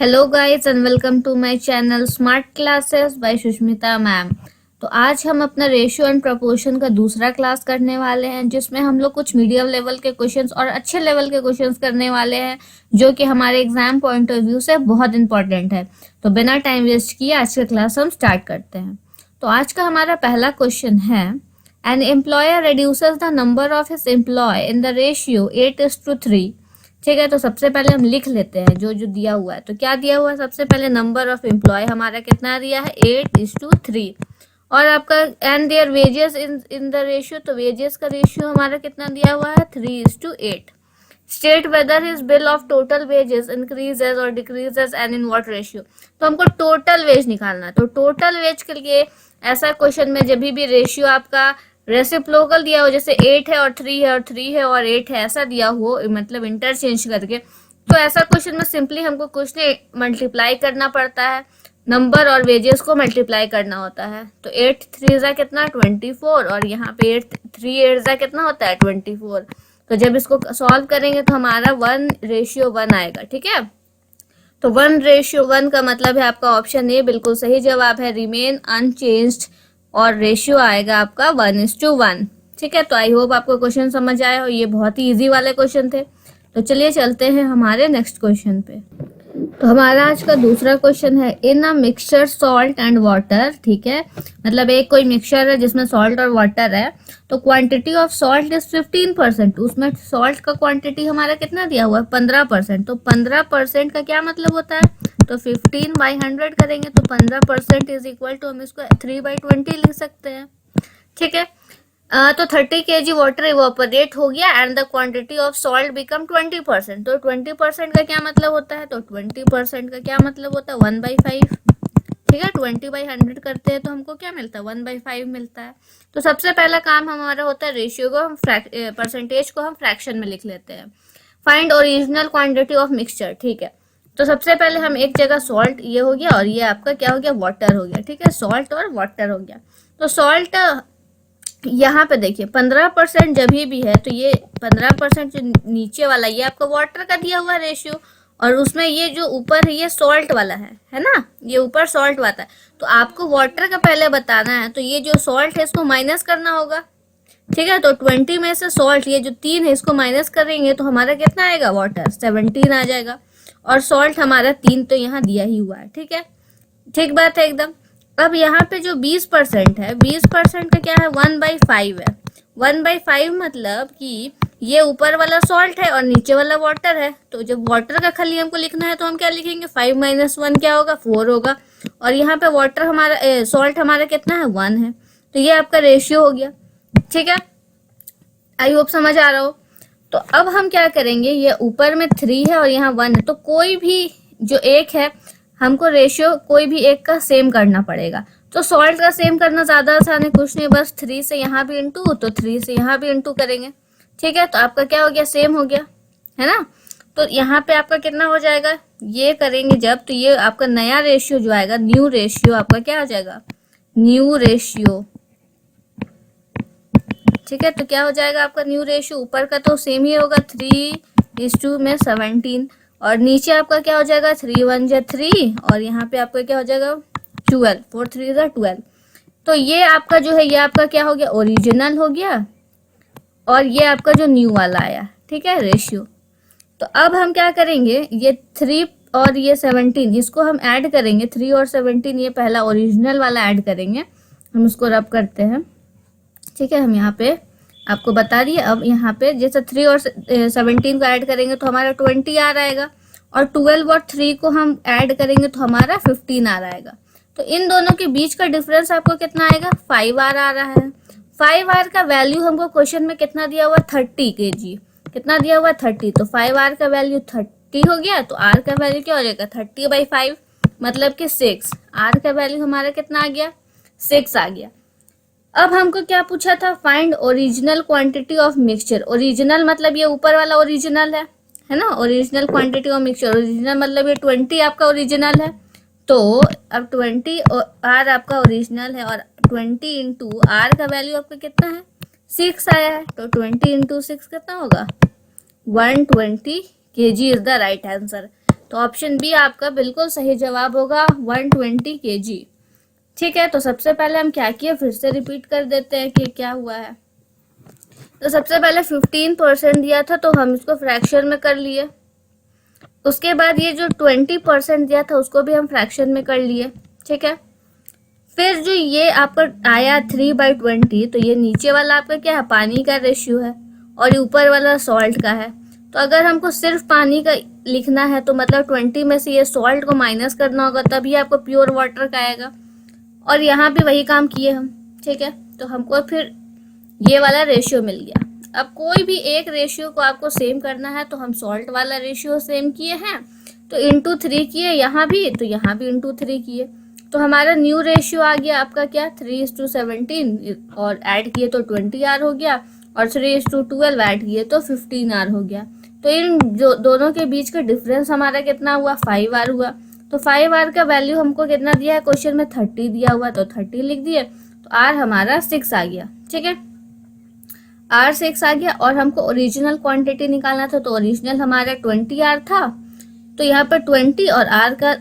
Hello guys and welcome to my channel Smart Classes by Sushmita ma'am. तो आज हम अपना रेशियो एंड प्रोपोर्शन का दूसरा क्लास करने वाले हैं, जिसमें हम लोग कुछ मीडियम लेवल के क्वेश्चंस और अच्छे लेवल के क्वेश्चंस करने वाले हैं, जो कि हमारे एग्जाम पॉइंट ऑफ व्यू से बहुत इंपॉर्टेंट है। तो बिना टाइम वेस्ट किए आज का क्लास हम स्टार्ट करते हैं। तो आज का हमारा पहला क्वेश्चन है, an employer reduces the number of his employee in the ratio 8:3। ठीक है, तो सबसे पहले हम लिख लेते हैं जो जो दिया हुआ है। तो क्या दिया हुआ है, सबसे पहले नंबर ऑफ एम्प्लॉय हमारा कितना दिया है 8:3, और आपका and their wages in the ratio, तो वेजेस का रेशियो हमारा कितना दिया हुआ है 3:8। State whether his bill of total wages increases और decreases and in what ratio. तो हमको टोटल वेज निकालना है। तो टोटल वेज के लिए ऐसा क्वेश्चन में जब भी रेशियो आपका रेसिप्रोकल दिया हो, जैसे 8 है और 3 है और 3 है और 8 है, ऐसा दिया हो, मतलब इंटरचेंज करके, तो ऐसा क्वेश्चन में सिंपली हमको कुछ नहीं मल्टीप्लाई करना पड़ता है, नंबर और वेजेस को मल्टीप्लाई करना होता है। तो 8 3 जा कितना 24, और यहाँ पे 8 3 8 जा कितना होता है 24। तो जब इसको सॉल्व करेंगे तो हमारा 1:1 आएगा। ठीक है, तो 1:1 का मतलब है आपका ऑप्शन ए बिल्कुल सही जवाब है, रिमेन अनचेंज्ड, और रेशियो आएगा आपका 1:1। ठीक है, तो आई होप आपको क्वेश्चन समझ आया हो। ये बहुत ही इजी वाले क्वेश्चन थे। तो चलिए चलते हैं हमारे नेक्स्ट क्वेश्चन पे। तो हमारा आज का दूसरा क्वेश्चन है, in a mixture salt and water. ठीक है, मतलब एक कोई मिक्सचर है जिसमें सॉल्ट और वाटर है, तो क्वांटिटी ऑफ सॉल्ट इज 15%। उसमें सॉल्ट का क्वांटिटी हमारा कितना दिया हुआ है 15%। तो 15% का क्या मतलब होता है, तो 15/100 करेंगे तो 15% इज इक्वल टू, हम इसको 3/20 लिख सकते हैं। ठीक है, तो 30 kg वाटर इवापोरेट हो गया and the quantity of salt become 20%। तो 20% का क्या मतलब होता है, तो 20% का क्या मतलब होता है 1/5। ठीक है, 20/100 करते हैं तो हमको क्या मिलता है 1/5 मिलता है। तो सबसे पहला काम हमारा होता है रेशियो को हम परसेंटेज को हम फ्रैक्शन में लिख लेते हैं। Find original quantity of mixture. ठीक है, तो सबसे पहले हम एक जगह सॉल्ट ये हो गया और ये आपका क्या हो गया वाटर हो गया। ठीक है, सॉल्ट और वाटर हो गया। तो सॉल्ट यहाँ पे देखिए 15% जब भी है, तो ये 15% जो नीचे वाला ये आपका वाटर का दिया हुआ रेशियो, और उसमें ये जो ऊपर है ये सॉल्ट वाला है ना, ये ऊपर सॉल्ट वाला है। तो आपको वाटर का पहले बताना है, तो ये जो सॉल्ट है इसको माइनस करना होगा। ठीक है, तो 20 में से सॉल्ट ये जो 3 है इसको माइनस करेंगे तो हमारा कितना आएगा वाटर 17 आ जाएगा, और सॉल्ट हमारा 3 तो यहाँ दिया ही हुआ है। ठीक है, ठीक बात है एकदम। अब यहाँ पे जो 20% है, 20% का क्या है 1/5 है। 1/5 मतलब कि ये ऊपर वाला सॉल्ट है और नीचे वाला वाटर है। तो जब वाटर का खाली हमको लिखना है तो हम क्या लिखेंगे 5 - 1 क्या होगा 4 होगा, और यहाँ पे वाटर हमारा सॉल्ट हमारा कितना है 1 है। तो ये आपका रेशियो हो गया। ठीक है, आई होप समझ आ रहा हो। तो अब हम क्या करेंगे, ये ऊपर में 3 है और यहाँ 1 है, तो कोई भी जो एक है हमको रेशियो कोई भी एक का सेम करना पड़ेगा। तो सॉल्ट का सेम करना ज्यादा आसान है, कुछ नहीं, बस 3 से यहाँ भी इंटू, तो 3 से यहाँ भी इंटू करेंगे। ठीक है, तो आपका क्या हो गया सेम हो गया, है ना। तो यहाँ पे आपका कितना हो जाएगा, ये करेंगे जब, तो ये आपका नया रेशियो जो आएगा, न्यू रेशियो आपका क्या हो जाएगा, न्यू रेशियो। ठीक है, तो क्या हो जाएगा आपका न्यू रेशियो, ऊपर का तो सेम ही होगा 3:2 में 17, और नीचे आपका क्या हो जाएगा 3 1 जा 3, और यहाँ पे आपका क्या हो जाएगा 12, 4 3 जा 12। तो ये आपका जो है ये आपका क्या हो गया ओरिजिनल हो गया, और ये आपका जो न्यू वाला आया। ठीक है, रेशियो। तो अब हम क्या करेंगे, ये 3 और ये 17 इसको हम ऐड करेंगे, 3 और 17 ये पहला ओरिजिनल वाला ऐड करेंगे, हम इसको रब करते हैं। ठीक है, हम यहाँ पे आपको बता दिए। अब यहाँ पे जैसे 3 और 17 को ऐड करेंगे तो हमारा 20 आ रहेगा, और 12 और 3 को हम ऐड करेंगे तो हमारा 15 आ रहेगा। तो इन दोनों के बीच का डिफरेंस आपको कितना आएगा 5R आ रहा है। 5R का वैल्यू हमको क्वेश्चन में कितना दिया हुआ 30 kg, कितना दिया हुआ 30, तो 5R का वैल्यू 30 हो गया, तो R का वैल्यू क्या हो जाएगा 30/5, मतलब कि 6। R का वैल्यू हमारा कितना आ गया 6 आ गया। अब हमको क्या पूछा था, find original quantity of mixture. Original मतलब ये ऊपर वाला ओरिजिनल है ना, original quantity of mixture, original मतलब ये 20 आपका ओरिजिनल है। तो अब 20 आर आपका ओरिजिनल है, और 20 इंटू आर का वैल्यू आपका कितना है 6 आया है, तो 20 इंटू 6 कितना होगा 120 kg is the right answer. तो ऑप्शन बी आपका बिल्कुल सही जवाब होगा 120 kg। ठीक है, तो सबसे पहले हम क्या किए, फिर से रिपीट कर देते हैं कि क्या हुआ है। तो सबसे पहले 15% दिया था तो हम इसको फ्रैक्शन में कर लिए। उसके बाद ये जो 20% दिया था उसको भी हम फ्रैक्शन में कर लिए। ठीक है, फिर जो ये आपका आया 3/20, तो ये नीचे वाला आपका क्या है, पानी का रेशियो है, और ये ऊपर वाला सॉल्ट का है। तो अगर हमको सिर्फ पानी का लिखना है तो मतलब 20 में से ये सॉल्ट को माइनस करना होगा, तभी आपको प्योर वाटर का आएगा। और यहाँ भी वही काम किए हम। ठीक है, तो हमको फिर ये वाला रेशियो मिल गया। अब कोई भी एक रेशियो को आपको सेम करना है तो हम सॉल्ट वाला रेशियो सेम किए हैं, तो इंटू 3 किए यहाँ भी, तो यहाँ भी इंटू 3 किए। तो हमारा न्यू रेशियो आ गया आपका क्या, 3:17, और ऐड किए तो 20R हो गया, और 3:12 ऐड किए तो 15R हो गया। तो इन जो दोनों के बीच का डिफरेंस हमारा कितना हुआ, 5R हुआ। तो 5R का वैल्यू हमको कितना दिया है क्वेश्चन में, 30 दिया हुआ, तो 30 लिख दिए। तो R हमारा 6 आ गया। ठीक है, R 6 आ गया। और हमको ओरिजिनल क्वांटिटी निकालना था, तो ओरिजिनल हमारा 20R था, तो यहाँ पर 20 और R का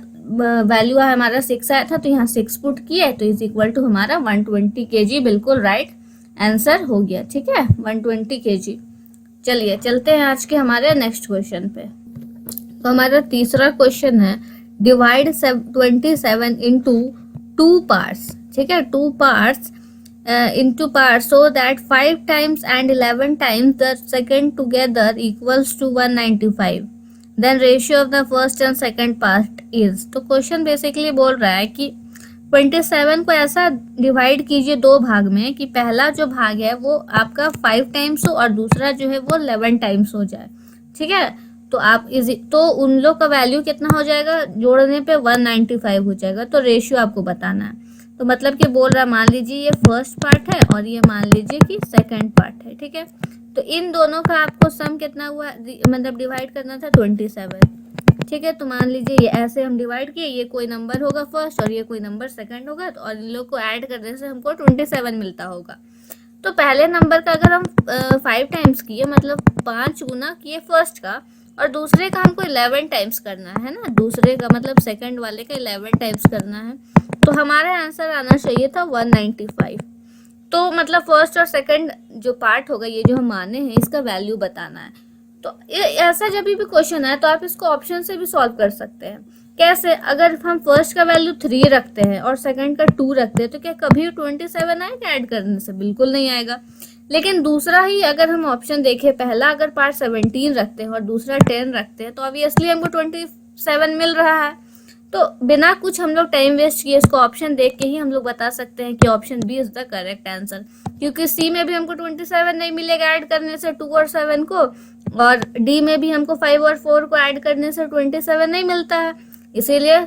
वैल्यू हमारा 6 आया था, तो यहाँ 6 पुट किए, तो इज इक्वल टू हमारा 120 kg। बिल्कुल राइट आंसर हो गया। ठीक है, 120 kg। चलिए चलते हैं आज के हमारे नेक्स्ट क्वेश्चन पे। तो हमारा तीसरा क्वेश्चन है, डिवाइड 27 इंटू 2 पार्ट्स। ठीक है, 2 parts into parts so that 5 times and 11 times the second together equals to 195. Then ratio of the first and second part is। तो क्वेश्चन बेसिकली बोल रहा है कि 27 को ऐसा डिवाइड कीजिए 2 भाग में कि पहला जो भाग है वो आपका 5 टाइम्स हो और दूसरा जो है वो 11 टाइम्स हो जाए। ठीक है, तो आप तो उन लोग का वैल्यू कितना हो जाएगा, जोड़ने पे 195 हो जाएगा। तो रेशियो आपको बताना है। तो मतलब कि बोल रहा, मान लीजिए ये फर्स्ट पार्ट है और ये मान लीजिए कि सेकंड पार्ट है। ठीक है, तो इन दोनों का आपको सम कितना हुआ, मतलब डिवाइड करना था 27। ठीक है, तो मान लीजिए ये ऐसे हम डिवाइड किए, ये कोई नंबर होगा फर्स्ट और ये कोई नंबर सेकंड होगा, तो और इन लोग को ऐड करने से हमको 27 मिलता होगा। तो पहले नंबर का अगर हम 5 टाइम्स किए, मतलब 5 गुना किए फर्स्ट का, और दूसरे का हमको 11 टाइम्स करना है ना, दूसरे का मतलब सेकंड वाले का 11 टाइम्स करना है, तो हमारा आंसर आना चाहिए था 195। तो मतलब फर्स्ट और सेकंड जो पार्ट होगा, ये जो हम माने हैं, इसका वैल्यू बताना है। तो ऐसा जब भी क्वेश्चन है तो आप इसको ऑप्शन से भी सॉल्व कर सकते हैं। कैसे, अगर हम फर्स्ट का वैल्यू 3 रखते हैं और सेकंड का 2 रखते हैं, तो क्या कभी 27 आएगा ऐड करने से? बिल्कुल नहीं आएगा। लेकिन दूसरा ही अगर हम ऑप्शन देखें, पहला अगर पार्ट 17 रखते हैं और दूसरा 10 रखते हैं, तो ऑब्वियसली हमको 27 मिल रहा है। तो बिना कुछ हम लोग टाइम वेस्ट किए इसको ऑप्शन देख के ही हम लोग बता सकते हैं कि option B is the correct answer, क्योंकि सी में भी हमको 27 नहीं मिलेगा ऐड करने से 2 और 7 को, और डी में भी हमको 5 और 4 को ऐड करने से 27 नहीं मिलता है। इसीलिए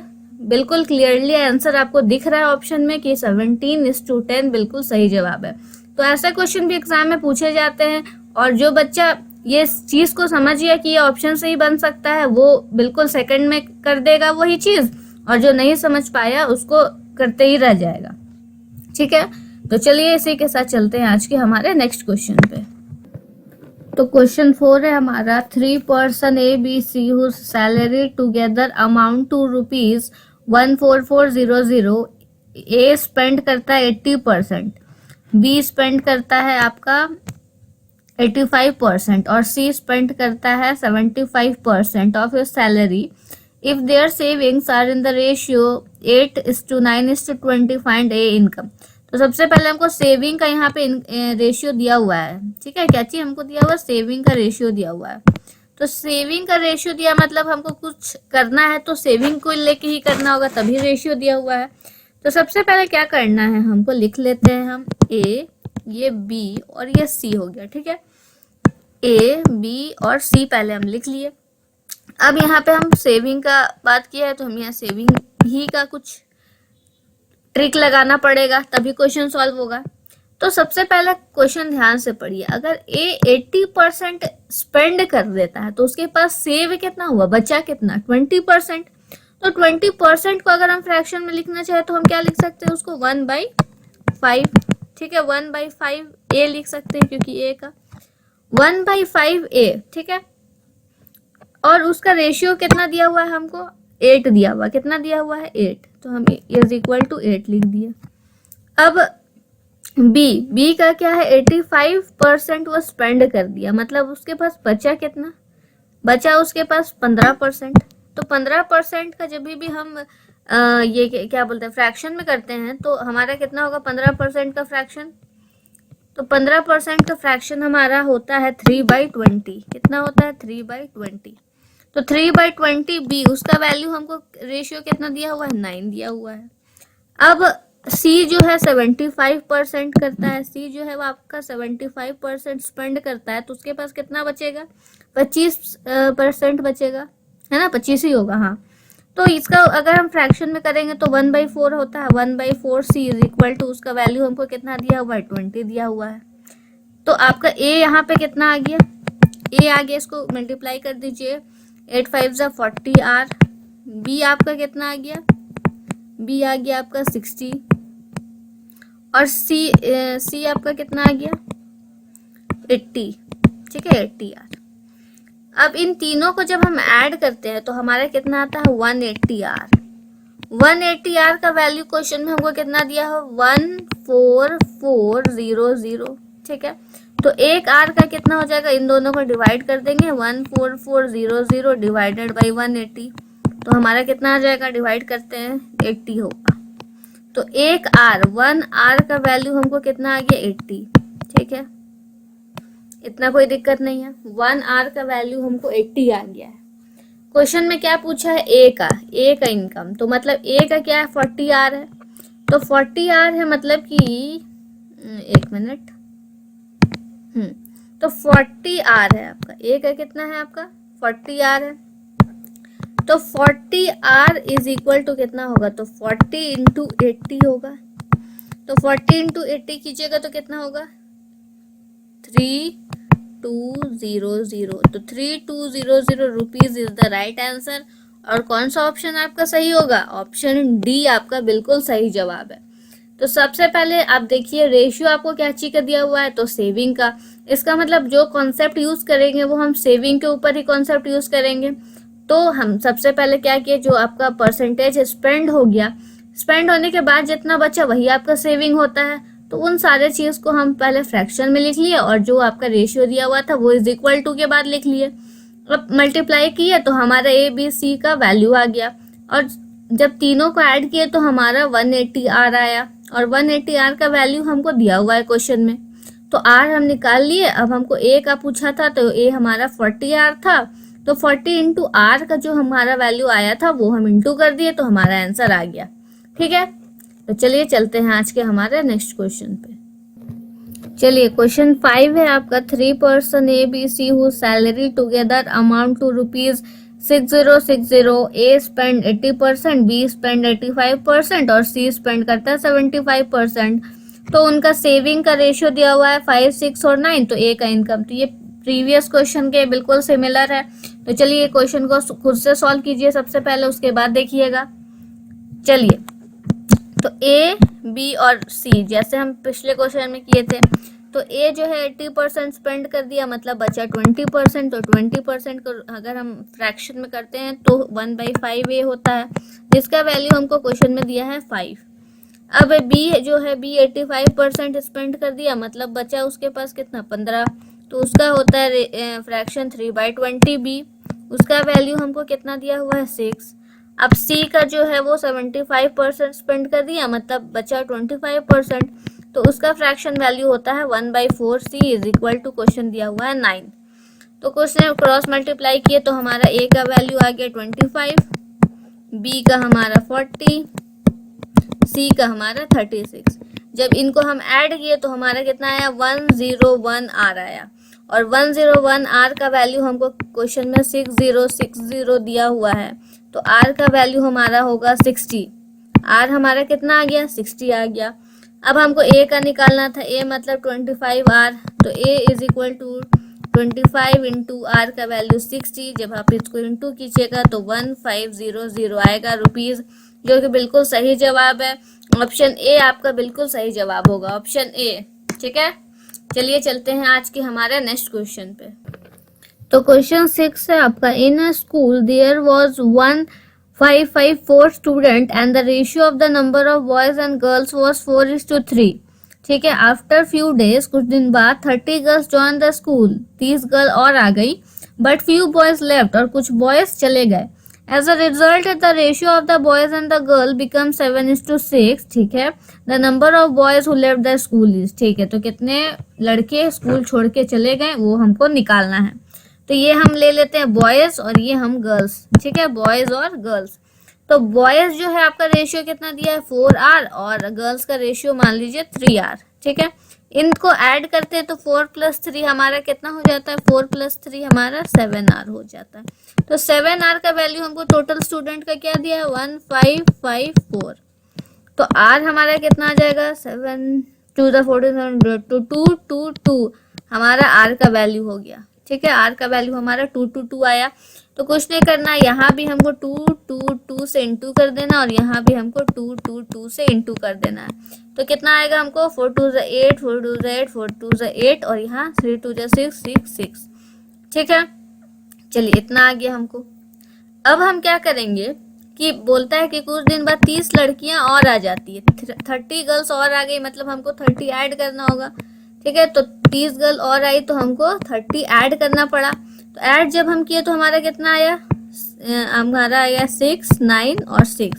बिल्कुल क्लियरली आंसर आपको दिख रहा है ऑप्शन में कि 17:10 बिल्कुल सही जवाब है। तो ऐसे क्वेश्चन भी एग्जाम में पूछे जाते हैं, और जो बच्चा ये चीज को समझिए कि ये ऑप्शन से ही बन सकता है, वो बिल्कुल सेकंड में कर देगा वही चीज, और जो नहीं समझ पाया उसको करते ही रह जाएगा। ठीक है, तो चलिए इसी के साथ चलते हैं आज के हमारे नेक्स्ट क्वेश्चन पे। तो क्वेश्चन 4 है हमारा, 3 person ABC whose salary together amount to ₹14400। A spend करता है 80%, B स्पेंड करता है आपका 85% और C स्पेंड करता है 75% of your salary. If their savings are in the ratio 8:9:20, find a income. तो सबसे पहले हमको सेविंग का यहाँ पे रेशियो दिया हुआ है। ठीक है, क्या चीज हमको दिया हुआ है, सेविंग का रेशियो दिया हुआ है। तो सेविंग का रेशियो दिया मतलब हमको कुछ करना है तो सेविंग को लेके ही करना होगा, तभी रेशियो दिया हुआ है। तो सबसे पहले क्या करना है, हमको लिख लेते हैं हम ए, ये बी और ये सी हो गया। ठीक है, ए बी और सी पहले हम लिख लिए। अब यहाँ पे हम सेविंग का बात किया है तो हम यहाँ सेविंग ही का कुछ ट्रिक लगाना पड़ेगा, तभी क्वेश्चन सॉल्व होगा। तो सबसे पहले क्वेश्चन ध्यान से पढ़िए, अगर ए 80% स्पेंड कर देता है तो उसके पास सेव कितना हुआ, बचा कितना, 20%। तो 20% को अगर हम फ्रैक्शन में लिखना चाहे तो हम क्या लिख सकते हैं उसको, 1/5। ठीक है, 1/5 ए लिख सकते हैं, क्योंकि ए का 1/5 ए। ठीक है, और उसका रेशियो कितना दिया हुआ है हमको, 8 दिया हुआ है। कितना दिया हुआ है, 8, तो हम इज इक्वल टू 8 लिख दिए। अब बी का क्या है, 85% वो स्पेंड कर दिया, मतलब उसके पास बचा कितना, बचा उसके पास 15%। तो 15% का जब भी हम ये क्या बोलते हैं फ्रैक्शन में करते हैं तो हमारा कितना होगा 15% का फ्रैक्शन। तो 15% का फ्रैक्शन हमारा होता है 3/20। कितना होता है, 3/20। तो 3/20 बी, उसका वैल्यू हमको रेशियो कितना दिया हुआ है, 9 दिया हुआ है। अब सी जो है 75% करता है, सी जो है वो आपका 75% स्पेंड करता है, तो उसके पास कितना बचेगा, 25% बचेगा, है ना, 25 ही होगा, हाँ। तो इसका अगर हम फ्रैक्शन में करेंगे तो 1/4 होता है, 1/4 सी इज इक्वल टू, उसका वैल्यू हमको कितना दिया हुआ है, 20 दिया हुआ है। तो आपका ए यहाँ पे कितना आ गया, ए आ गया, इसको मल्टीप्लाई कर दीजिए, 8 5 जा 40 आर। बी आपका कितना आ गया, बी आ गया आपका 60, और सी आपका कितना आ गया, 80, ठीक है, 80 आर। अब इन तीनों को जब हम ऐड करते हैं तो हमारा कितना आता है, 180 आर। 180 आर का वैल्यू क्वेश्चन में हमको कितना दिया है, 14400, ठीक है। तो एक आर का कितना हो जाएगा, इन दोनों को डिवाइड कर देंगे, 14400 डिवाइडेड बाई 180, तो हमारा कितना आ जाएगा, डिवाइड करते हैं 80 होगा। तो एक आर, 1 आर का वैल्यू हमको कितना आ गया, 80, ठीक है, इतना कोई दिक्कत नहीं है। 1 आर का वैल्यू हमको 80 आ गया है। क्वेश्चन में क्या पूछा है, ए का इनकम, तो मतलब ए का क्या है, 40 आर है। तो 40 आर है मतलब कि 1 मिनट, तो 40 आर है आपका, ए का कितना है आपका, 40 आर है। तो 40 आर इज इक्वल टू कितना होगा, तो 40 इंटू 80 होगा। तो 40 इंटू 80 कीजिएगा तो कितना होगा, 3200। तो 3200 rupees is the right answer. और कौन सा ऑप्शन आपका सही होगा, ऑप्शन डी आपका बिल्कुल सही जवाब है। तो सबसे पहले आप देखिए रेशियो आपको क्या चीज का दिया हुआ है, तो सेविंग का। इसका मतलब जो कॉन्सेप्ट यूज करेंगे वो हम सेविंग के ऊपर ही कॉन्सेप्ट यूज करेंगे। तो हम सबसे पहले क्या किए, जो आपका परसेंटेज स्पेंड हो गया, स्पेंड होने के बाद जितना बचा वही आपका सेविंग होता है। तो उन सारे चीज को हम पहले फ्रैक्शन में लिख लिए, और जो आपका रेशियो दिया हुआ था वो इज इक्वल टू के बाद लिख लिए। अब मल्टीप्लाई किए तो हमारा ए बी सी का वैल्यू आ गया, और जब तीनों को ऐड किए तो हमारा 180 आर आया, और 180 आर का वैल्यू हमको दिया हुआ है क्वेश्चन में। तो आर हम निकाल लिए। अब हमको ए का पूछा था तो ए हमारा 40 आर था, तो 40 इंटू आर का जो हमारा वैल्यू आया था वो हम इंटू कर दिए, तो हमारा आंसर आ गया, ठीक है। तो चलिए चलते हैं आज के हमारे नेक्स्ट क्वेश्चन पे। चलिए क्वेश्चन 5 है आपका, 3 person A B C who salary together amount to ₹6060। A spend 80%, B spend 85% और सी स्पेंड करता है 75%। तो उनका सेविंग का रेशियो दिया हुआ है 5, 6 और 9। तो ए का इनकम, तो ये प्रीवियस क्वेश्चन के बिल्कुल सिमिलर है। तो चलिए क्वेश्चन को खुद से सॉल्व कीजिए सबसे पहले, उसके बाद देखिएगा। चलिए, तो ए बी और सी जैसे हम पिछले क्वेश्चन में किए थे, तो ए जो है 80% स्पेंड कर दिया, मतलब बचा 20%। तो 20% को अगर हम फ्रैक्शन में करते हैं तो 1/5 ए होता है, जिसका वैल्यू हमको क्वेश्चन में दिया है 5। अब बी जो है, बी 85% स्पेंड कर दिया, मतलब बचा उसके पास कितना, 15। तो उसका होता है फ्रैक्शन 3/20 बी, उसका वैल्यू हमको कितना दिया हुआ है, 6। अब सी का जो है वो 75% स्पेंड कर दिया, मतलब बचा 25%। तो उसका फ्रैक्शन वैल्यू होता है 1/4 सी इज इक्वल टू, क्वेश्चन दिया हुआ है 9। तो क्वेश्चन क्रॉस मल्टीप्लाई किए तो हमारा ए का वैल्यू आ गया 25, बी का हमारा 40, सी का हमारा 36। जब इनको हम ऐड किए तो हमारा कितना आया, 101 आर आया। और 101 आर का वैल्यू हमको क्वेश्चन में 6060 दिया हुआ है, तो आर का वैल्यू हमारा होगा 60। आर हमारा कितना आ गया, 60 आ गया। अब हमको ए का निकालना था, ए मतलब 25 आर। तो A is equal to 25 into R का वैल्यू 60। जब आप इसको इंटू कीजिएगा तो 1500 आएगा रुपीज, जो कि बिल्कुल सही जवाब है। ऑप्शन ए आपका बिल्कुल सही जवाब होगा, ऑप्शन ए, ठीक है। चलिए चलते हैं आज के हमारे नेक्स्ट क्वेश्चन पे। तो क्वेश्चन 6 है आपका, in a school there was 1554 student and the ratio of the number of boys and girls was 4:3। ठीक है, आफ्टर फ्यू डेज, कुछ दिन बाद 30 girls join the school, 30 girl और आ गई, बट फ्यू बॉयज लेफ्ट, और कुछ बॉयज चले गए। As a result the ratio of the boys and the girl become 7:6। ठीक है, the number of boys who left the school is, ठीक है, तो कितने लड़के स्कूल छोड़ के चले गए वो हमको निकालना है। तो ये हम ले लेते हैं बॉयज और ये हम गर्ल्स। ठीक है, बॉयज और गर्ल्स। तो बॉयज जो है आपका रेशियो कितना दिया है 4R, और गर्ल्स का रेशियो मान लीजिए 3R। ठीक है, इनको ऐड करते हैं तो 4 + 3 हमारा कितना हो जाता है, 4 + 3 हमारा 7R हो जाता है। तो 7R का वैल्यू हमको टोटल स्टूडेंट का क्या दिया है 1554। तो R हमारा कितना आ जाएगा 7 2 × 14 2 हमारा R का वैल्यू हो गया। ठीक है, R का वैल्यू हमारा 2 आया। तो कुछ नहीं करना, यहाँ भी हमको 2 से इंटू कर देना और यहाँ भी हमको 2 से इंटू कर देना है। तो कितना आएगा हमको 4 2 = 8 4 2 = 8 4 2 = 8 और यहाँ 3 2 = 6 6। ठीक है, चलिए इतना आ गया हमको। अब हम क्या करेंगे कि बोलता है कि कुछ दिन बाद 30 लड़कियां और आ जाती है, 30 गर्ल्स और आ गई, मतलब हमको 30 ऐड करना होगा। ठीक है, तो 30 गर्ल और आई तो हमको 30 ऐड करना पड़ा। तो ऐड जब हम किए तो हमारा कितना आया, हमारा आया 6 9 और 6।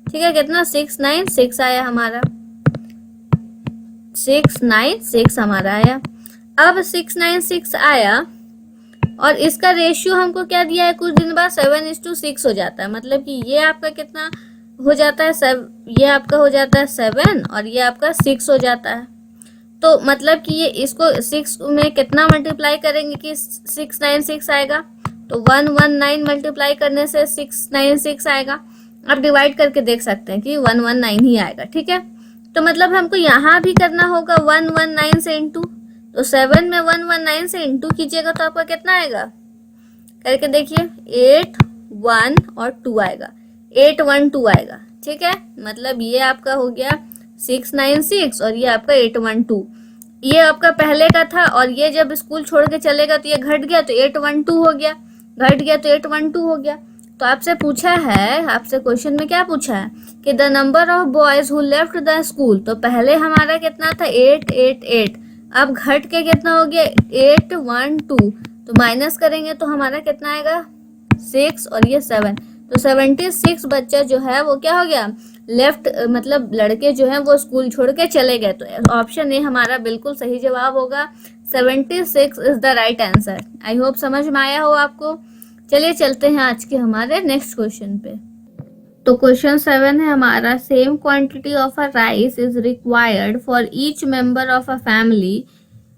ठीक है, कितना 6 9 6 आया हमारा, 6 9 6 हमारा आया। अब 6 9 6 आया और इसका रेशियो हमको क्या दिया है, कुछ दिन बाद 7:6 हो जाता है। मतलब कि ये आपका कितना हो जाता है, ये आपका हो जाता है 7 और ये आपका 6 हो जाता है। तो मतलब कि ये इसको 6 में कितना मल्टीप्लाई करेंगे कि 696 आएगा। तो 119 मल्टीप्लाई करने से 696 आएगा। आप डिवाइड करके देख सकते हैं कि 119 ही आएगा। ठीक है, तो मतलब हमको यहाँ भी करना होगा 119 से इंटू। तो 7 में 119 से इंटू कीजिएगा तो आपका कितना आएगा, करके देखिए 8 1 और 2 आएगा, 812 आएगा। ठीक है, मतलब ये आपका हो गया 696 और ये आपका 812। ये आपका पहले का था और ये जब स्कूल छोड़ के चलेगा तो ये घट गया तो 812 हो गया, घट गया तो 812 हो गया। तो आपसे पूछा है, आपसे क्वेश्चन में क्या पूछा है कि the number of boys who left the school. तो पहले हमारा कितना था 888, अब घट के कितना हो गया 812। तो माइनस करेंगे तो हमारा कितना आएगा 6 और ये 7। तो 76 बच्चा जो है वो क्या हो गया लेफ्ट, मतलब लड़के जो हैं वो स्कूल छोड़ के चले गए। तो ऑप्शन ए हमारा बिल्कुल सही जवाब होगा, 76 is the right answer. I hope समझ में आया हो आपको। चलिए चलते हैं आज के हमारे नेक्स्ट क्वेश्चन पे। तो क्वेश्चन 7 है हमारा, same quantity of a rice is required for each member of a family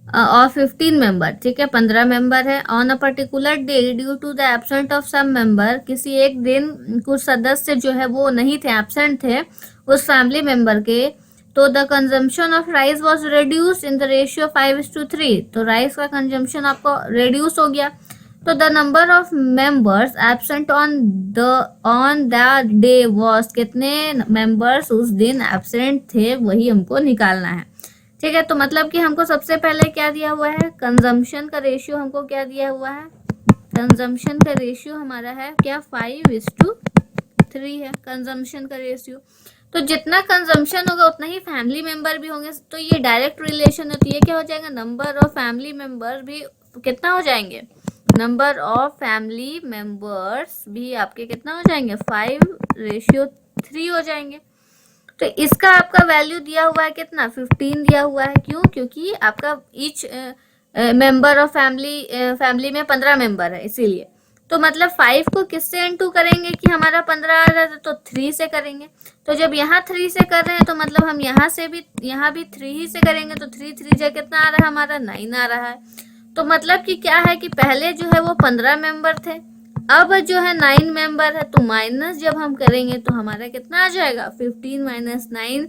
और 15 मेंबर। ठीक है, 15 मेंबर है। On a particular day due to the absent of some member, किसी एक दिन कुछ सदस्य जो है वो नहीं थे, एब्सेंट थे उस फैमिली मेंबर के। तो the consumption of rice was reduced in the ratio 5:3। तो राइस का कंजम्पशन आपको रिड्यूस हो गया। तो the number of members absent on the day was, कितने मेंबर्स उस दिन एब्सेंट थे वही हमको निकालना है। ठीक है, तो मतलब कि हमको सबसे पहले क्या दिया हुआ है, कंजम्पशन का रेशियो हमको क्या दिया हुआ है, कंजम्पशन का रेशियो हमारा है क्या 5:3 है कंजम्पशन का रेशियो। तो जितना कंजम्पशन होगा उतना ही फैमिली मेंबर भी होंगे। तो ये डायरेक्ट रिलेशन है। तो ये क्या हो जाएगा, नंबर ऑफ फैमिली मेंबर भी कितना हो जाएंगे, नंबर ऑफ फैमिली मेंबर्स भी आपके कितना हो जाएंगे 5:3 हो जाएंगे। तो इसका आपका वैल्यू दिया हुआ है कितना 15 दिया हुआ है। क्यों, क्योंकि आपका ईच मेंबर ऑफ फैमिली में 15 मेंबर है इसीलिए। तो मतलब 5 को किससे इंटू करेंगे कि हमारा 15 आ रहा है, तो 3 से करेंगे। तो जब यहाँ 3 से कर रहे हैं तो मतलब हम यहाँ भी 3 ही से करेंगे। तो 3 3 जा कितना आ रहा है हमारा 9 आ रहा है। तो मतलब कि क्या है कि पहले जो है वो 15 मेंबर थे, अब जो है 9 मेंबर है। तो माइनस जब हम करेंगे तो हमारा कितना आ जाएगा 15 - 9,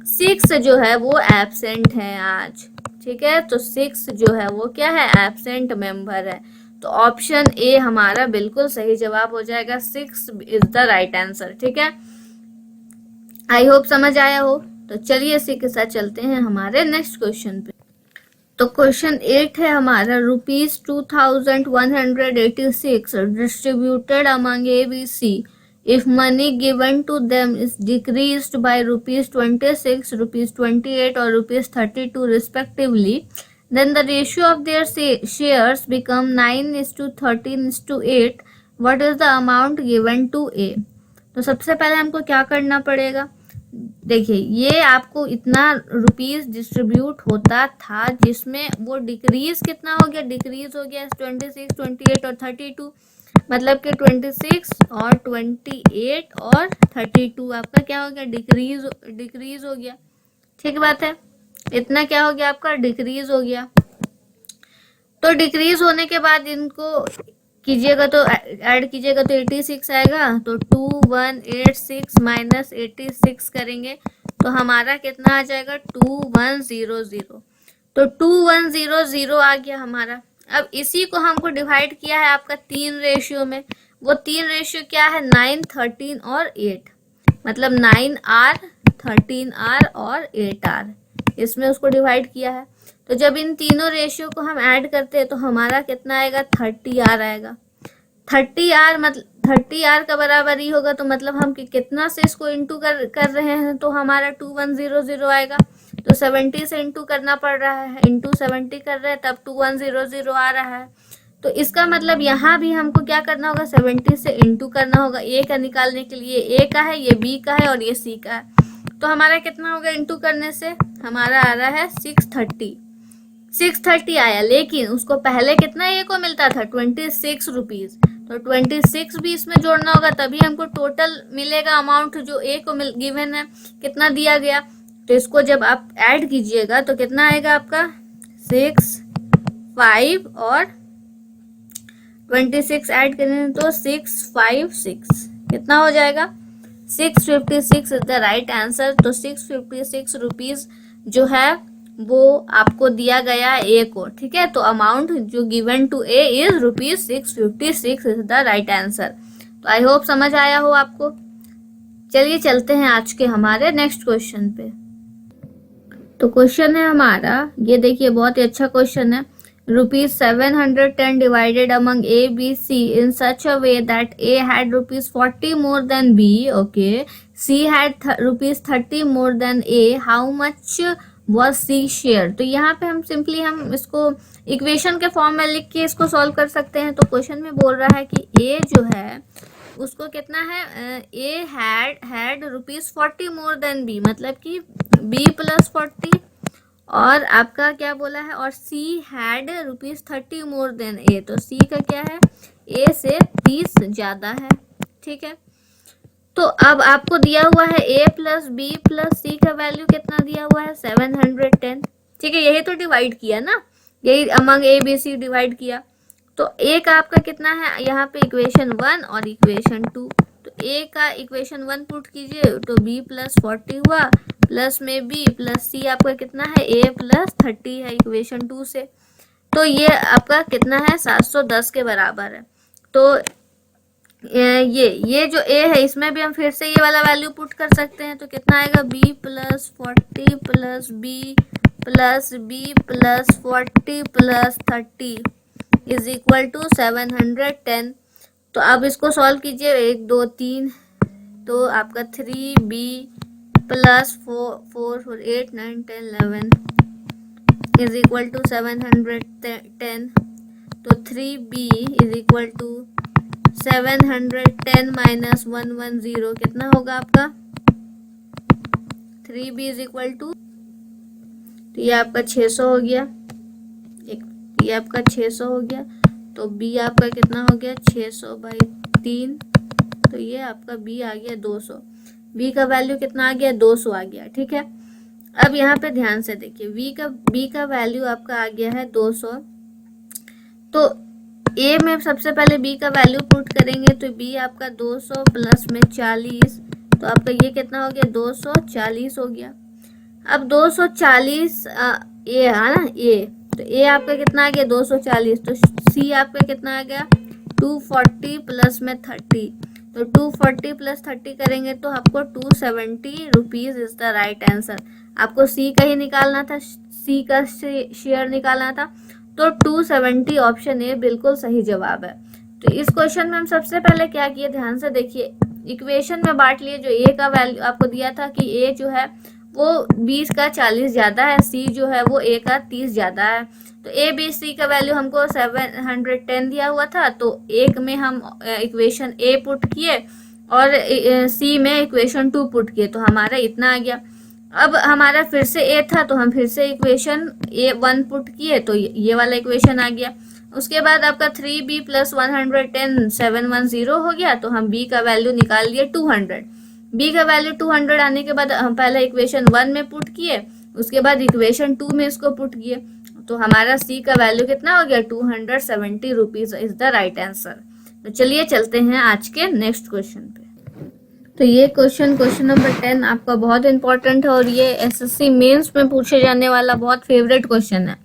6 जो है वो एब्सेंट है आज। ठीक है, तो 6 जो है वो क्या है एब्सेंट मेंबर है। तो ऑप्शन ए हमारा बिल्कुल सही जवाब हो जाएगा, 6 इज द राइट आंसर। ठीक है, आई होप समझ आया हो। तो चलिए इसी के साथ चलते हैं हमारे नेक्स्ट क्वेश्चन पे। तो क्वेश्चन 8 है हमारा, ₹2186 distributed among ABC if money given to them is decreased by ₹26, ₹28 or ₹32 respectively, then the ratio of their shares become 9:13:8. What is the amount given to A? तो सबसे पहले हमको क्या करना पड़ेगा, देखिए ये आपको इतना रुपीस डिस्ट्रीब्यूट होता था जिसमें वो डिक्रीज कितना हो गया, डिक्रीज हो गया 26, 28 और 32, मतलब कि 26 और 28 और 32 आपका क्या हो गया, डिक्रीज हो गया। ठीक बात है, इतना क्या हो गया आपका, डिक्रीज हो गया। तो डिक्रीज होने के बाद इनको कीजिएगा तो ऐड कीजिएगा तो 86 आएगा, तो 2186 माइनस 86 करेंगे तो हमारा कितना आ जाएगा, 2100। तो 2100 आ गया हमारा। अब इसी को हमको डिवाइड किया है आपका 3 रेशियो में। वो 3 रेशियो क्या है, 9, 13 और 8, मतलब 9R, 13R और 8R, इसमें उसको डिवाइड किया है। तो जब इन तीनों रेशियो को हम ऐड करते हैं तो हमारा कितना आएगा, 30R आएगा। 30R मतलब 30R का बराबर ही होगा, तो मतलब हम कितना से इसको इंटू कर रहे हैं, तो हमारा 2100 आएगा। तो 70 से इंटू करना पड़ रहा है, इंटू 70 कर रहे हैं तब 2100 आ रहा है। तो इसका मतलब यहाँ भी हमको क्या करना होगा, 70 से इंटू करना होगा। ए का निकालने के लिए, ए का है, ये बी का है और ये सी का है, तो हमारा कितना होगा इंटू करने से, हमारा आ रहा है 630 आया। लेकिन उसको पहले कितना ए को मिलता था, 26 रुपीज, तो 26 भी इसमें जोड़ना होगा, तभी हमको टोटल मिलेगा अमाउंट जो ए को गिवन है, कितना दिया गया। तो इसको जब आप ऐड कीजिएगा तो कितना आएगा आपका, 6, 5 और 26 ऐड करें तो 656 कितना हो जाएगा, 656 इज द राइट आंसर। तो 656 रुपीज जो है वो आपको दिया गया ए को। ठीक है, तो अमाउंट जो given to A is ₹656 is the right answer. तो आई होप समझ आया हो आपको। चलिए चलते हैं आज के हमारे नेक्स्ट क्वेश्चन पे। तो क्वेश्चन है हमारा, ये देखिए बहुत ही अच्छा क्वेश्चन है। ₹710 divided among A, B, C in such a way that A had ₹40 more than B. Okay, C had ₹30 more than A. How much was C share? तो यहाँ पे हम सिंपली हम इसको इक्वेशन के फॉर्म में लिख के इसको सॉल्व कर सकते हैं। तो क्वेश्चन में बोल रहा है कि A जो है उसको कितना है, A had ₹40 more than B, मतलब कि B plus 40, और आपका क्या बोला है, और C had ₹30 more than A, तो C का क्या है, A से 30 ज्यादा है। ठीक है, तो अब आपको दिया हुआ है A plus B plus C का वैल्यू कितना दिया हुआ है, 710। ठीक है, यही तो डिवाइड किया ना, यही among A B C divide किया। तो A का आपका कितना है, यहाँ पे इक्वेशन 1 और इक्वेशन 2। तो A का इक्वेशन 1 पुट कीजिए तो B प्लस 40 हुआ, प्लस में B प्लस C आपका कितना है, A प्लस 30 है इक्वेशन 2 से। तो ये आपका कितना है, 710 के बराबर है। तो ये जो A है इसमें भी हम फिर से ये वाला वैल्यू पुट कर सकते हैं। तो कितना आएगा, B plus 40 plus B plus B plus 40 plus 30 is equal to 710। तो अब इसको सॉल्व कीजिए, 1 2 3, तो आपका 3B plus 4 8 9 10 11 is equal to 710। तो 3B is equal to 710 minus 110 कितना होगा आपका, 3B इज इक्वल टू, तो ये आपका 600 हो गया, ये आपका 600 हो गया। तो B आपका कितना हो गया, 600/3, तो ये आपका B आ गया 200। B का वैल्यू कितना आ गया, 200 आ गया। ठीक है, अब यहाँ पे ध्यान से देखिए, B का वैल्यू आपका आ गया है 200। तो A में सबसे पहले B का वैल्यू पुट करेंगे, तो B आपका 200 प्लस में 40, तो आपका ये कितना हो गया, 240 हो गया। अब 240 A है ना, A, तो A आपका कितना आ गया, 240, तो C आपका कितना आ गया, 240 प्लस में 30, तो 240 प्लस 30 करेंगे तो आपको 270 rupees is the right answer. आपको C का ही निकालना था, सी का शेयर निकालना था। तो 270 ऑप्शन ए बिल्कुल सही जवाब है। तो इस क्वेश्चन में हम सबसे पहले क्या किए, ध्यान से देखिए, इक्वेशन में बांट लिए। जो ए का वैल्यू आपको दिया था कि ए जो है वो 20 का 40 ज़्यादा है, सी जो है वो ए का 30 ज़्यादा है। तो ए बी सी का वैल्यू हमको 710 दिया हुआ था, तो एक में हम इक्वेशन ए पुट किए और सी में इक्वेशन 2 पुट किए, तो हमारा इतना आ गया। अब हमारा फिर से ए था, तो हम फिर से इक्वेशन ए 1 पुट किए, तो ये वाला इक्वेशन आ गया। उसके बाद आपका 3b प्लस 110 710 हो गया, तो हम b का वैल्यू निकाल लिए 200। b का वैल्यू 200 आने के बाद हम पहले इक्वेशन 1 में पुट किए, उसके बाद इक्वेशन 2 में इसको पुट किए, तो हमारा c का वैल्यू कितना हो गया, 270 rupees is the right answer. तो चलिए चलते हैं आज के नेक्स्ट क्वेश्चन पे। तो ये क्वेश्चन नंबर 10 आपका बहुत इंपॉर्टेंट है और ये एसएससी मेंस में पूछे जाने वाला बहुत फेवरेट क्वेश्चन है।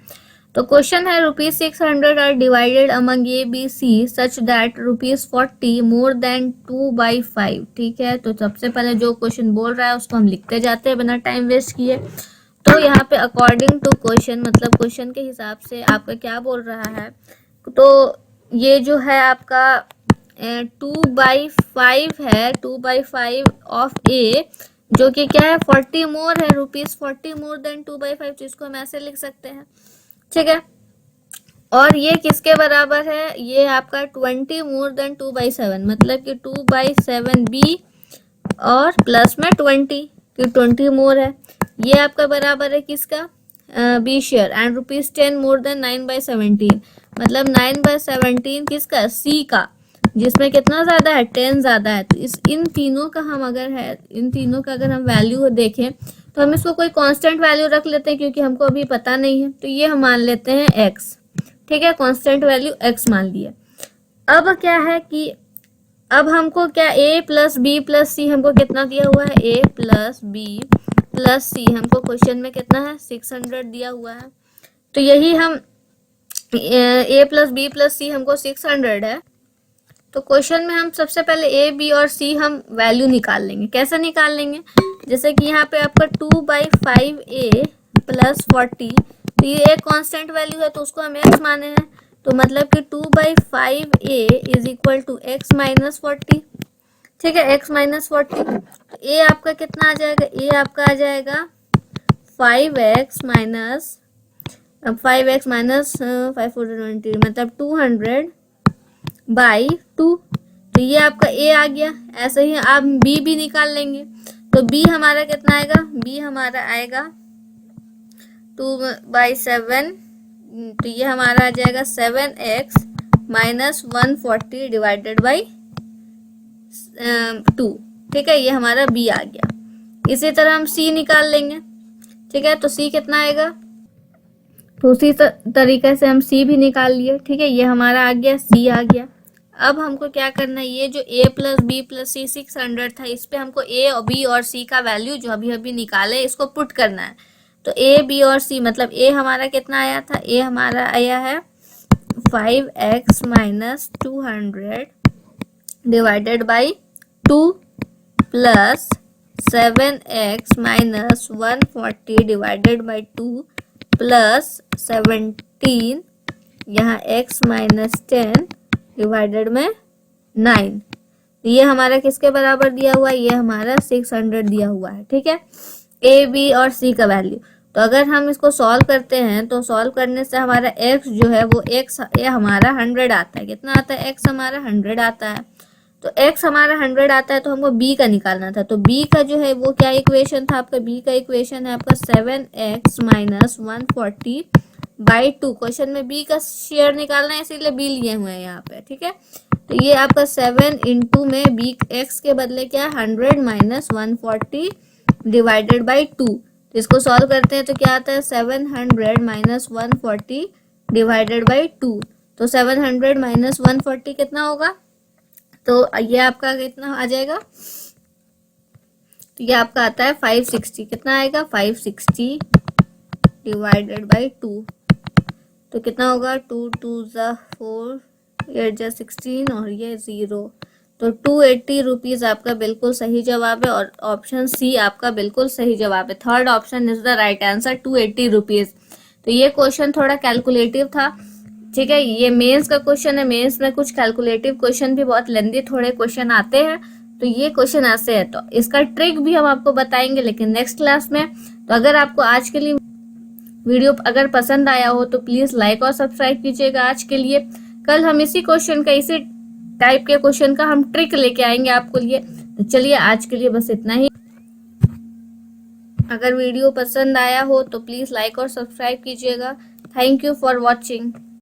तो क्वेश्चन है ₹600 are divided among A B C such that ₹40 more than 2/5। ठीक है, तो सबसे पहले जो क्वेश्चन बोल रहा है उसको हम लिखते जाते हैं बिना टाइम वेस्ट किए। तो यहाँ पे अकॉर्डिंग टू क्वेश्चन, मतलब क्वेश्चन के हिसाब से आपका क्या बोल रहा है, तो ये जो है आपका 2/5 है, 2/5 ऑफ ए, जो कि क्या है 40 मोर है, ₹40 मोर देन 2/5, तो इसको हम ऐसे लिख सकते हैं। ठीक है, और ये किसके बराबर है, ये आपका 20 मोर देन 2/7, मतलब कि 2/7 बी और प्लस में 20 कि 20 मोर है, ये आपका बराबर है किसका, B share. And ₹10 more than 9/17, मतलब 9/17 किसका, सी का, जिसमें कितना ज्यादा है, 10 ज्यादा है। तो इन तीनों का अगर हम वैल्यू देखें तो हम इसको कोई कांस्टेंट वैल्यू रख लेते हैं, क्योंकि हमको अभी पता नहीं है, तो ये हम मान लेते हैं x। ठीक है, कांस्टेंट वैल्यू x मान लिया। अब क्या है कि अब हमको क्या a प्लस बी प्लस सी हमको कितना दिया हुआ है, a प्लस बी प्लस सी हमको क्वेश्चन में कितना है, 600 दिया हुआ है। तो यही हम a प्लस बी प्लस सी हमको 600 है, तो क्वेश्चन में हम सबसे पहले ए बी और सी हम वैल्यू निकाल लेंगे। कैसे निकाल लेंगे, जैसे कि यहाँ पे आपका 2/5 ए प्लस 40, तो ये एक कांस्टेंट वैल्यू है, तो उसको हम x माने हैं, तो मतलब कि 2/5 A is equal to x minus 40। ठीक है, x माइनस 40, तो ए आपका कितना आ जाएगा, ए आपका आ जाएगा 5x माइनस 5/20, मतलब 200/2। तो ये आपका ए आ गया। ऐसे ही आप बी भी निकाल लेंगे, तो बी हमारा कितना आएगा, बी हमारा आएगा 2/7, तो ये हमारा आ जाएगा 7x माइनस 140 डिवाइडेड बाई 2। ठीक है, ये हमारा बी आ गया। इसी तरह हम सी निकाल लेंगे। ठीक है, तो सी कितना आएगा, तो उसी तरीके से हम सी भी निकाल लिए। ठीक है, ये हमारा आ गया, सी आ गया। अब हमको क्या करना है, ये जो a प्लस बी प्लस सी 600 था, इस पे हमको a और b और c का वैल्यू जो अभी अभी निकाले इसको पुट करना है। तो a b और c, मतलब a हमारा कितना आया था, a हमारा आया है 5x minus 200 divided by 2 plus 7x minus 140 divided by 2 plus 17, यहाँ x माइनस 10 डिवाइडेड में 9। ये हमारा किसके बराबर दिया हुआ है, ये हमारा 600 दिया हुआ है। ठीक है, ए बी और सी का वैल्यू। तो अगर हम इसको सॉल्व करते हैं, तो सॉल्व करने से हमारा x जो है वो ये हमारा 100 आता है। कितना आता है, x हमारा 100 आता है। तो x हमारा 100 आता है, तो हमको b का निकालना था। तो b का जो है वो क्या इक्वेशन था आपका, b का इक्वेशन है आपका 7x माइनस 140/2। क्वेश्चन में b का शेयर निकालना है, इसीलिए b लिए हुए हैं यहाँ पे। ठीक है, तो ये आपका 7 इंटू में b x के बदले क्या 100 माइनस 140 डिवाइडेड बाई 2। तो इसको सॉल्व करते हैं तो क्या आता है, 700 माइनस 140 डिवाइडेड बाई 2। तो 700 माइनस 140 कितना होगा, तो ये आपका कितना आ जाएगा, तो ये आपका आता है 560। कितना आएगा, 560 डिवाइडेड बाई 2, तो कितना होगा, 2 2 ज़ा 4, 8 ज़ा 16 और ये 0, तो 280 रुपीज़ आपका बिल्कुल सही जवाब है और ऑप्शन सी आपका बिल्कुल सही जवाब है। Third option is the right answer, 280 rupees. तो ये क्वेश्चन थोड़ा कैलकुलेटिव था, ठीक है। ये मेंस का क्वेश्चन है, मेंस में कुछ कैलकुलेटिव क्वेश्चन भी बहुत लेंदी थोड़े क्वेश्चन आते हैं, तो ये क्वेश्चन ऐसे है। तो इसका ट्रिक भी हम आपको बताएंगे लेकिन नेक्स्ट क्लास में। तो अगर आपको आज के लिए वीडियो अगर पसंद आया हो तो प्लीज लाइक और सब्सक्राइब कीजिएगा आज के लिए। कल हम इसी क्वेश्चन का, इसी टाइप के क्वेश्चन का हम ट्रिक लेके आएंगे आपको लिए। तो चलिए आज के लिए बस इतना ही। अगर वीडियो पसंद आया हो तो प्लीज लाइक और सब्सक्राइब कीजिएगा। Thank you for watching.